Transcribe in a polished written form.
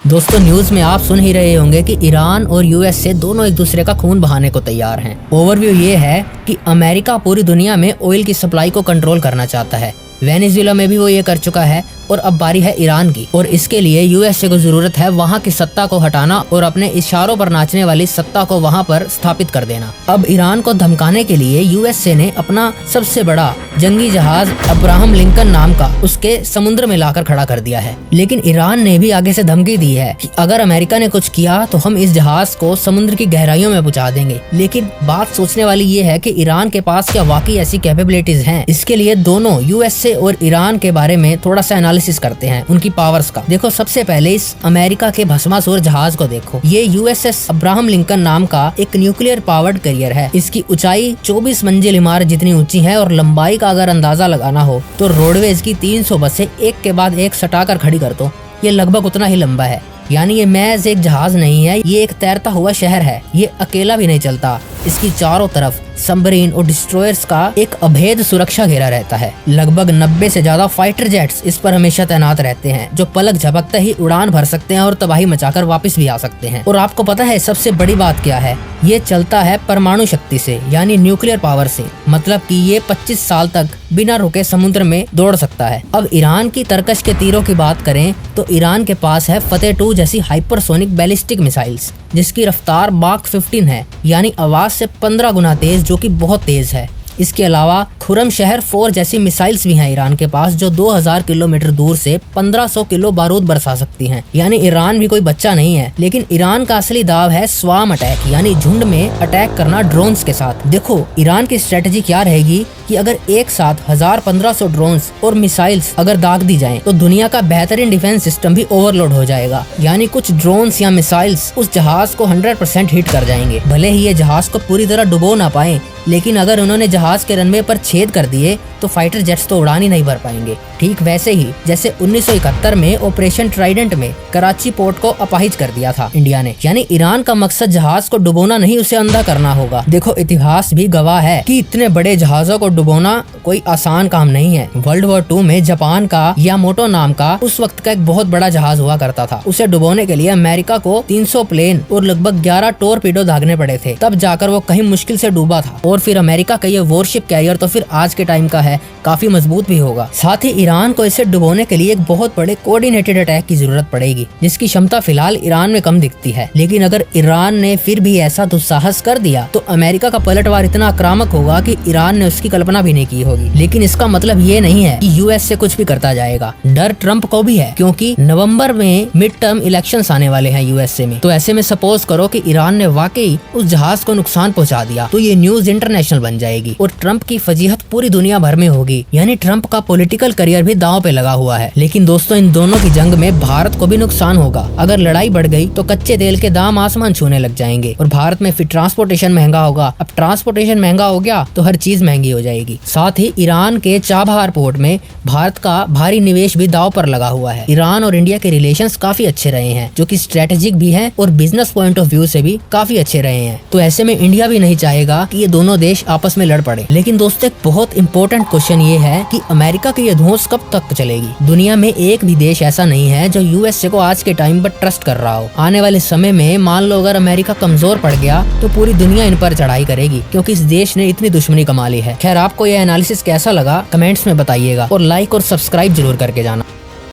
दोस्तों न्यूज में आप सुन ही रहे होंगे कि ईरान और यूएसए दोनों एक दूसरे का खून बहाने को तैयार हैं। ओवरव्यू ये है कि अमेरिका पूरी दुनिया में ऑयल की सप्लाई को कंट्रोल करना चाहता है। वेनेजुएला में भी वो ये कर चुका है और अब बारी है ईरान की। और इसके लिए यूएसए को जरूरत है वहाँ की सत्ता को हटाना और अपने इशारों पर नाचने वाली सत्ता को वहाँ पर स्थापित कर देना। अब ईरान को धमकाने के लिए यूएसए ने अपना सबसे बड़ा जंगी जहाज अब्राहम लिंकन नाम का उसके समुद्र में लाकर खड़ा कर दिया है। लेकिन ईरान ने भी आगे से धमकी दी है कि अगर अमेरिका ने कुछ किया तो हम इस जहाज को समुद्र की गहराइयों में पहुंचा देंगे। लेकिन बात सोचने वाली ये है कि ईरान के पास क्या वाकई ऐसी कैपेबिलिटीज हैं। इसके लिए दोनों यूएसए और ईरान के बारे में थोड़ा सा एनालिसिस करते हैं, उनकी पावर्स का। देखो सबसे पहले इस अमेरिका के भस्मासुर जहाज को देखो। ये यूएसएस अब्राहम लिंकन नाम का एक न्यूक्लियर पावर्ड करियर है। इसकी ऊंचाई 24 मंजिल इमारत जितनी ऊंची है और लंबाई का अगर अंदाजा लगाना हो तो रोडवेज की 300 बसें एक के बाद एक सटाकर खड़ी कर दो, ये लगभग उतना ही लंबा है। यानी ये महज एक जहाज नहीं है, ये एक तैरता हुआ शहर है। ये अकेला भी नहीं चलता, इसकी चारों तरफ सबमरीन और डिस्ट्रॉयर्स का एक अभेद सुरक्षा घेरा रहता है। लगभग 90 से ज्यादा फाइटर जेट्स इस पर हमेशा तैनात रहते हैं, जो पलक झपकते ही उड़ान भर सकते हैं और तबाही मचाकर वापस भी आ सकते हैं। और आपको पता है सबसे बड़ी बात क्या है? ये चलता है परमाणु शक्ति से, यानी न्यूक्लियर पावर से। मतलब कि ये 25 साल तक बिना रुके समुद्र में दौड़ सकता है। अब ईरान की तरकश के तीरों की बात करें तो ईरान के पास है फतेह 2 जैसी हाइपरसोनिक बैलिस्टिक मिसाइल्स, जिसकी रफ्तार माक 15 है, यानी आवाज से 15 गुना तेज, जो कि बहुत तेज है। इसके अलावा खुरमशहर 4 जैसी मिसाइल्स भी हैं ईरान के पास, जो 2000 किलोमीटर दूर से 1500 किलो बारूद बरसा सकती हैं। यानी ईरान भी कोई बच्चा नहीं है। लेकिन ईरान का असली दाव है स्वाम अटैक, यानी झुंड में अटैक करना ड्रोन्स के साथ। देखो ईरान की स्ट्रेटेजी क्या रहेगी कि अगर एक साथ 1000-1500 ड्रोन्स और मिसाइल्स अगर दाग दी जाएं, तो दुनिया का बेहतरीन डिफेंस सिस्टम भी ओवरलोड हो जाएगा। यानी कुछ ड्रोन्स या मिसाइल्स उस जहाज को 100% हिट कर जाएंगे। भले ही ये जहाज को पूरी तरह डुबो ना पाए, लेकिन अगर उन्होंने जहाज के रनवे पर छेद कर दिए तो फाइटर जेट्स तो उड़ान ही नहीं भर पाएंगे। ठीक वैसे ही जैसे 1971 में ऑपरेशन ट्राइडेंट में कराची पोर्ट को अपाहिज कर दिया था इंडिया ने। यानी ईरान का मकसद जहाज को डुबोना नहीं, उसे अंधा करना होगा। देखो इतिहास भी गवाह है कि इतने बड़े जहाजों को डुबोना कोई आसान काम नहीं है। वर्ल्ड वॉर 2 में जापान का यामाटो नाम का उस वक्त का एक बहुत बड़ा जहाज हुआ करता था। उसे डुबोने के लिए अमेरिका को 300 प्लेन और लगभग 11 टोरपीडो दागने पड़े थे, तब जाकर वो कहीं मुश्किल से डूबा था। और फिर अमेरिका का ये वॉरशिप कैरियर तो फिर आज के टाइम का है, काफी मजबूत भी होगा। साथ ही ईरान को इसे डुबोने के लिए एक बहुत बड़े कोऑर्डिनेटेड अटैक की जरूरत पड़ेगी, जिसकी क्षमता फिलहाल ईरान में कम दिखती है। लेकिन अगर ईरान ने फिर भी ऐसा दुस्साहस कर दिया तो अमेरिका का पलटवार इतना आक्रामक होगा कि ईरान ने उसकी कल्पना भी नहीं की होगी। लेकिन इसका मतलब ये नहीं है कि यूएस से कुछ भी करता जाएगा। डर ट्रम्प को भी है, क्योंकि नवंबर में मिड टर्म इलेक्शंस आने वाले हैं यूएसए में। तो ऐसे में सपोज करो कि ईरान ने वाकई उस जहाज को नुकसान पहुंचा दिया, तो ये न्यूज इंटरनेशनल बन जाएगी और ट्रम्प की फजीहत पूरी दुनिया भर में होगी। यानी ट्रम्प का पॉलिटिकल करियर भी दांव पे लगा हुआ है। लेकिन दोस्तों इन दोनों की जंग में भारत को भी नुकसान होगा। अगर लड़ाई बढ़ गई तो कच्चे तेल के दाम आसमान छूने लग जाएंगे और भारत में फिर ट्रांसपोर्टेशन महंगा होगा। अब ट्रांसपोर्टेशन महंगा हो गया तो हर चीज महंगी हो जाएगी। साथ ही ईरान के चाबहार पोर्ट में भारत का भारी निवेश भी दांव पर लगा हुआ है। ईरान और इंडिया के रिलेशंस काफी अच्छे रहे हैं, जो कि स्ट्रेटेजिक भी है और बिजनेस पॉइंट ऑफ व्यू से भी काफी अच्छे रहे हैं। तो ऐसे में इंडिया भी नहीं चाहेगा कि ये दोनों देश आपस में लड़ पड़े। लेकिन दोस्तों एक बहुत इंपॉर्टेंट क्वेश्चन ये है कि अमेरिका की ये धौंस कब तक चलेगी। दुनिया में एक भी देश ऐसा नहीं है जो यूएसए को आज के टाइम पर ट्रस्ट कर रहा हो। आने वाले समय में मान लो अगर अमेरिका कमजोर पड़ गया तो पूरी दुनिया इन पर चढ़ाई करेगी, क्योंकि इस देश ने इतनी दुश्मनी कमा ली है। खैर आपको यह एनालिसिस कैसा लगा कमेंट्स में बताइएगा और लाइक और सब्सक्राइब जरूर करके जाना।